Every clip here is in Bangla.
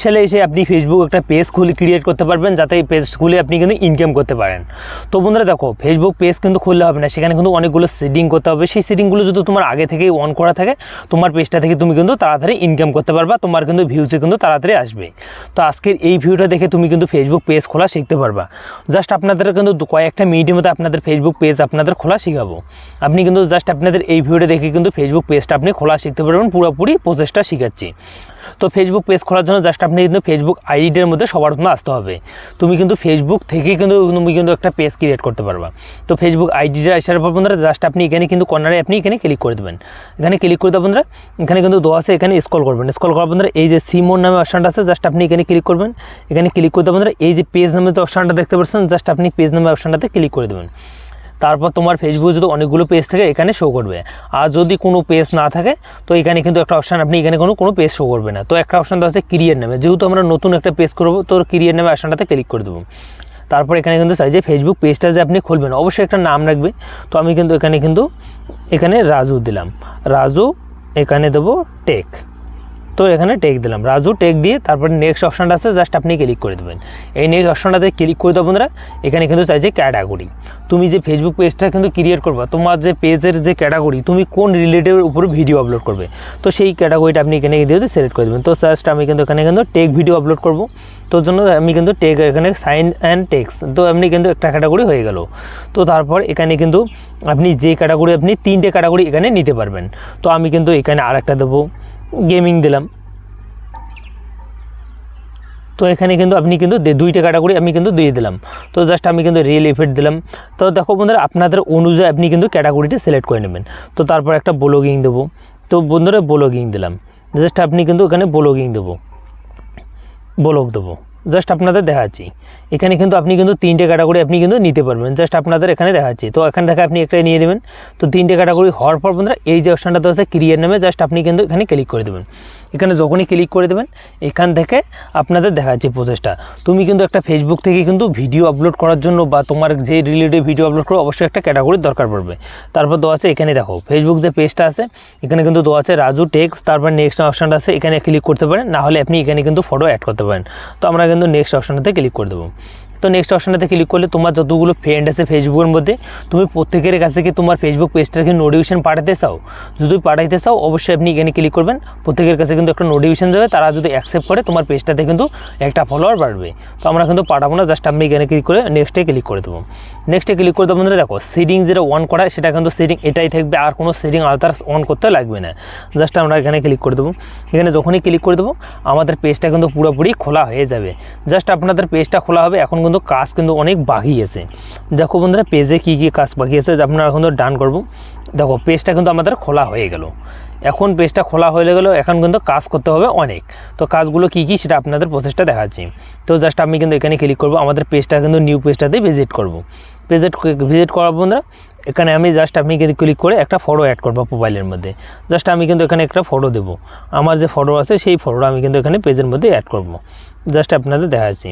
সালে এসে আপনি ফেসবুক একটা পেজ ক্রিয়েট করতে পারবেন, যাতে এই পেজ খুলে আপনি কিন্তু ইনকাম করতে পারেন। তো বন্ধুরা দেখো, ফেসবুক পেজ কিন্তু খুললে হবে না, সেখানে কিন্তু অনেকগুলো সেটিং করতে হবে। সেই সেটিংগুলো যদি তোমার আগে থেকেই অন করা থাকে, তোমার পেজটা থেকে তুমি কিন্তু তাড়াতাড়ি ইনকাম করতে পারবা, তোমার কিন্তু ভিউজে কিন্তু তাড়াতাড়ি আসবে। তো আজকের এই ভিডিওটা দেখে তুমি কিন্তু ফেসবুক পেজ খোলা শিখতে পারবা। জাস্ট আপনাদের কিন্তু কয়েকটা মিনিটের মধ্যে আপনাদের ফেসবুক পেজ আপনাদের খোলা শেখাবো। আপনি কিন্তু জাস্ট আপনাদের এই ভিডিওটা দেখে কিন্তু ফেসবুক পেজটা আপনি খোলা শিখতে পারবেন, পুরোপুরি প্রসেসটা শেখাচ্ছি। তো ফেসবুক পেজ খোলার জন্য জাস্ট আপনি কিন্তু ফেসবুক আইডির মধ্যে সবার প্রথমে আসতে হবে। তুমি কিন্তু ফেসবুক থেকে কিন্তু একটা পেজ ক্রিয়েট করতে পারবা। তো ফেসবুক আইডিটা আসার পর বন্ধুরা জাস্ট আপনি এখানে কিন্তু কর্নারে আপনি এখানে ক্লিক করে দেবেন। এখানে ক্লিক করে দেবেন বন্ধুরা, এখানে কিন্তু দেওয়া আছে, এখানে স্ক্রল করবেন। স্ক্রল করার বন্ধুরা এই যে সি মোর নামে অপশনটা আছে, জাস্ট আপনি এখানে ক্লিক করবেন। এখানে ক্লিক করে দেবেন বন্ধুরা, এই যে পেজ নামে যে অপশনটা দেখতে পাচ্ছেন, জাস্ট আপনি পেজ নামে অপশনটাতে ক্লিক করে দেবেন। তারপর তোমার ফেসবুকে যদি অনেকগুলো পেজ থাকে এখানে শো করবে। আর যদি কোনো পেজ না থাকে তো এখানে কিন্তু একটা অপশান, আপনি এখানে কোনো পেজ শো করবে না। তো একটা অপশান দেওয়া আছে ক্রিয়েট নামে, যেহেতু আমরা নতুন একটা পেজ করবো, তো ক্রিয়েট নামে অপশানটাতে ক্লিক করে দেবো। তারপর এখানে কিন্তু চাই যে ফেসবুক পেজটা যে আপনি খুলবেন অবশ্যই একটা নাম রাখবে। তো আমি কিন্তু এখানে রাজু দিলাম, রাজু এখানে দেবো টেক। তো এখানে টেক দিলাম, রাজু টেক দিয়ে তারপরে নেক্সট অপশানটা আছে, জাস্ট আপনি ক্লিক করে দেবেন। এই নেক্সট অপশানটাতে ক্লিক করে দেবো বন্ধুরা। এখানে কিন্তু চাই যে ক্যাটাগরি, তুমি যে ফেসবুক পেজটা কিন্তু ক্রিয়েট করবা, তোমার যে পেজের যে ক্যাটাগরি, তুমি কোন রিলেটেড উপরে ভিডিও আপলোড করবে, তো সেই ক্যাটাগরিটা আপনি এখানে দিয়ে সিলেক্ট করে দেবেন। তো জাস্ট আমি কিন্তু এখানে টেক ভিডিও আপলোড করব, তোর জন্য আমি কিন্তু টেক এখানে সাইন অ্যান্ড টেক্স, তো আপনি কিন্তু একটা ক্যাটাগরি হয়ে গেল। তো তারপর এখানে কিন্তু আপনি যে ক্যাটাগরি, আপনি 3টে ক্যাটাগরি এখানে নিতে পারবেন। তো আমি কিন্তু এখানে আরেকটা দেবো, গেমিং দিলাম। তো এখানে কিন্তু আপনি কিন্তু 2টে ক্যাটাগরি আমি কিন্তু দিয়ে দিলাম। তো জাস্ট আমি কিন্তু রিয়েল ইফেক্ট দিলাম। তো দেখো বন্ধুরা, আপনাদের অনুযায়ী আপনি কিন্তু ক্যাটাগরিটা সিলেক্ট করে নেবেন। তো তারপর একটা ব্লগিং দেবো, তো বন্ধুরা ব্লগিং দিলাম। জাস্ট আপনি কিন্তু এখানে ব্লগিং দেবো, ব্লগ দেবো। জাস্ট আপনাদের দেখাচ্ছি, এখানে কিন্তু আপনি কিন্তু 3টে ক্যাটাগরি আপনি কিন্তু নিতে পারবেন। জাস্ট আপনাদের এখানে দেখাচ্ছি, তো এখান থেকে আপনি একটা নিয়ে নেবেন। তো 3টে ক্যাটাগরি হওয়ার পর বন্ধুরা এই যে অপশানটা আছে ক্রিয়েট নামে, জাস্ট আপনি কিন্তু এখানে ক্লিক করে দেবেন। এখানে যখনই ক্লিক করে দেবেন, এখান থেকে আপনাদের দেখাচ্ছি প্রসেসটা। তুমি কিন্তু একটা ফেসবুক থেকে কিন্তু ভিডিও আপলোড করার জন্য বা তোমার যে রিলেটেড ভিডিও আপলোড করো অবশ্যই একটা ক্যাটাগরির দরকার পড়বে। তারপর দেওয়া আছে এখানে দেখো ফেসবুক যে পেজটা আছে, এখানে কিন্তু দেওয়া আছে রাজু টেক্স। তারপর নেক্সট অপশানটা আছে, এখানে ক্লিক করতে পারেন, না হলে আপনি এখানে কিন্তু ফটো অ্যাড করতে পারেন। তো আমরা কিন্তু নেক্সট অপশানটাতে ক্লিক করে দেবো। তো নেক্সট অপশানটাতে ক্লিক করলে তোমার যতগুলো ফ্রেন্ড আছে ফেসবুকের মধ্যে, তুমি প্রত্যেকের কাছে কি তোমার ফেসবুক পেজটাকে নোটিফিকেশন পাঠাতে চাও? যদি পাঠাইতে চাও অবশ্যই আপনি এখানে ক্লিক করবেন। প্রত্যেকের কাছে কিন্তু একটা নোটিফিকেশন যাবে, তারা যদি অ্যাকসেপ্ট করে তোমার পেজটাতে কিন্তু একটা ফলোয়ার বাড়বে। তো আমরা কিন্তু পাঠাবো না, জাস্ট আমি এখানে ক্লিক করে নেক্সটে ক্লিক করে দেবো। নেক্সটে ক্লিক করে দেবো বন্ধুরা, দেখো সেটিং যেটা অন করা সেটা কিন্তু সেটিং এটাই থাকবে, আর কোনো সেটিং আদার্স অন করতে লাগবে না। জাস্ট আমরা এখানে ক্লিক করে দেবো। এখানে যখনই ক্লিক করে দেবো আমাদের পেজটা কিন্তু পুরোপুরি খোলা হয়ে যাবে। জাস্ট আপনাদের পেজটা খোলা হবে। এখন কিন্তু কাজ কিন্তু অনেক বাকি আছে। দেখো বন্ধুরা পেজে কী কী কাজ বাকি আছে, আপনারা এখন তো ডান করবো। দেখো পেজটা কিন্তু আমাদের খোলা হয়ে গেল। এখন পেজটা খোলা হয়ে গেলো, এখন কিন্তু কাজ করতে হবে অনেক। তো কাজগুলো কী কী সেটা আপনাদের প্রসেসটা দেখাচ্ছি। তো জাস্ট আমি কিন্তু এখানে ক্লিক করবো, আমাদের পেজটা কিন্তু নিউ পেজটাতে ভিজিট করবো। ভিজিট করার বন্ধুরা এখানে আমি জাস্ট আপনি ক্লিক করে একটা ফটো অ্যাড করবো প্রোফাইলের মধ্যে। জাস্ট আমি কিন্তু এখানে একটা ফটো দেবো, আমার যে ফটো আছে সেই ফটোটা আমি কিন্তু এখানে পেজের মধ্যে অ্যাড করবো। জাস্ট আপনাদের দেখাচ্ছি,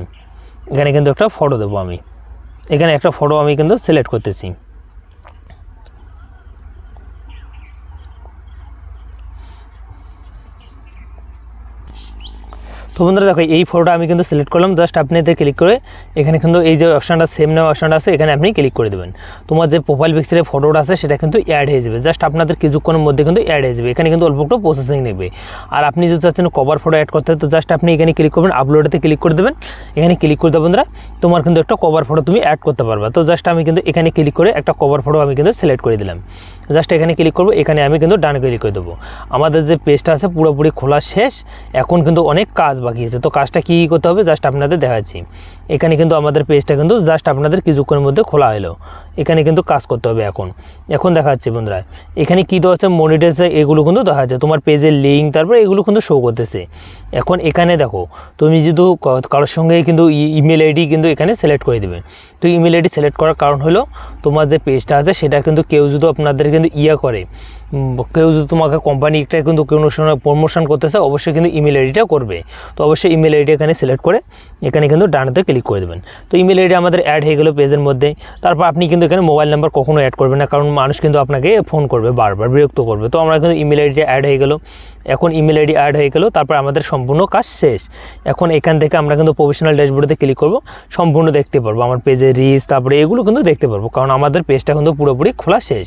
এখানে কিন্তু একটা ফটো দেবো আমি। এখানে একটা ফটো আমি কিন্তু সিলেক্ট করতেছি। তো বন্ধুরা দেখো এই ফটোটা আমি কিন্তু সিলেক্ট করলাম। জাস্ট আপনি এতে ক্লিক করে এখানে কিন্তু এই যে অপশানটা সেম নাম অপশানটা আছে, এখানে আপনি ক্লিক করে দেবেন। তোমার যে প্রোফাইল পিকচারে ফটোটা আছে সেটা কিন্তু অ্যাড হয়ে যাবে। জাস্ট আপনাদের কিছুক্ষণের মধ্যে কিন্তু অ্যাড হয়ে যাবে। এখানে কিন্তু অল্প একটু প্রসেসিং নেবে। আর আপনি যদি চাচ্ছেন কভার ফটো অ্যাড করতে, তো জাস্ট আপনি এখানে ক্লিক করবেন, আপলোডেতে ক্লিক করে দেবেন। এখানে ক্লিক করে দেবেন বন্ধুরা, তোমার কিন্তু একটা কভার ফটো তুমি অ্যাড করতে পারবা। তো জাস্ট আমি কিন্তু এখানে ক্লিক করে একটা কভার ফটো আমি কিন্তু সিলেক্ট করে দিলাম। জাস্ট এখানে ক্লিক করবো, এখানে আমি কিন্তু ডান ক্লিক করে দেবো। আমাদের যে পেজটা আছে পুরোপুরি খোলা শেষ, এখন কিন্তু অনেক কাজ বাকি আছে। তো কাজটা কী করতে হবে জাস্ট আপনাদের দেখাচ্ছি। এখানে কিন্তু আমাদের পেজটা কিন্তু জাস্ট আপনাদের কিছুক্ষণের মধ্যে খোলা হলো। এখানে কিন্তু কাজ করতে হবে। এখন দেখাচ্ছি বন্ধুরা, এখানে কী দেওয়া আছে মনিটাইজেশন, এগুলো কিন্তু দেখা যাচ্ছে, তোমার পেজের লিঙ্ক তারপরে এগুলো কিন্তু শো করতেছে। এখন এখানে দেখো তুমি যদি কারোর সঙ্গে কিন্তু ইমেল আইডি কিন্তু এখানে সিলেক্ট করে দেবে। তো ইমেল আইডি সিলেক্ট করার কারণ হলো তোমার যে পেজটা আছে সেটা কিন্তু কেউ যদি আপনাদের কিন্তু করে, কেউ যদি তোমাকে কোম্পানিটা কিন্তু কোনো সময় প্রমোশন করতেছে অবশ্যই কিন্তু ইমেল আইডিটা করবে। তো অবশ্যই ইমেল আইডি এখানে সিলেক্ট করে এখানে কিন্তু ডানাতে ক্লিক করে দেবেন। তো ইমেল আইডি আমাদের অ্যাড হয়ে গেলো পেজের মধ্যে। তারপর আপনি কিন্তু এখানে মোবাইল নাম্বার কখনো অ্যাড করবেন না, কারণ মানুষ কিন্তু আপনাকে ফোন করবে বারবার, বিরক্ত করবে। তো আমরা কিন্তু ইমেল আইডিটা অ্যাড হয়ে গেলো। এখন ইমেল আইডি অ্যাড হয়ে গেল, তারপর আমাদের সম্পূর্ণ কাজ শেষ। এখন এখান থেকে আমরা কিন্তু প্রফেশনাল ড্যাশবোর্ডে ক্লিক করব, সম্পূর্ণ দেখতে পারবো আমার পেজের রিচ, তারপরে এগুলো কিন্তু দেখতে পারবো, কারণ আমাদের পেজটা কিন্তু পুরোপুরি খোলা শেষ।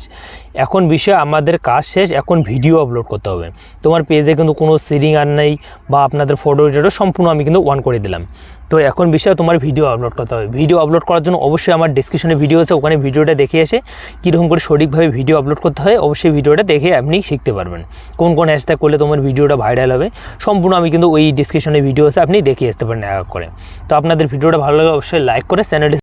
এখন বিষয় আমাদের কাজ শেষ, এখন ভিডিও আপলোড করতে হবে। তোমার পেজে কিন্তু কোনো সিডিং আর নেই বা আপনাদের ফটো এডিটর সম্পূর্ণ আমি কিন্তু অন করে দিলাম। তো এখন বিষয় তোমার ভিডিও আপলোড করতে হবে। ভিডিও আপলোড করার জন্য অবশ্যই আমার ডিসক্রিপশনে ভিডিও আছে, ওখানে ভিডিওটা দেখে এসে কীরকম করে সঠিকভাবে ভিডিও আপলোড করতে হয় অবশ্যই ভিডিওটা দেখে আপনি শিখতে পারবেন। কোন কোন হ্যাশট্যাগ করলে তোমার ভিডিওটা ভাইরাল হবে সম্পূর্ণ আমি কিন্তু ওই ডিসক্রিপশনে ভিডিও আছে, আপনি দেখে আসতে পারেন এক এক করে। তো আপনাদের ভিডিওটা ভালো লাগে অবশ্যই লাইক করে চ্যানেলটি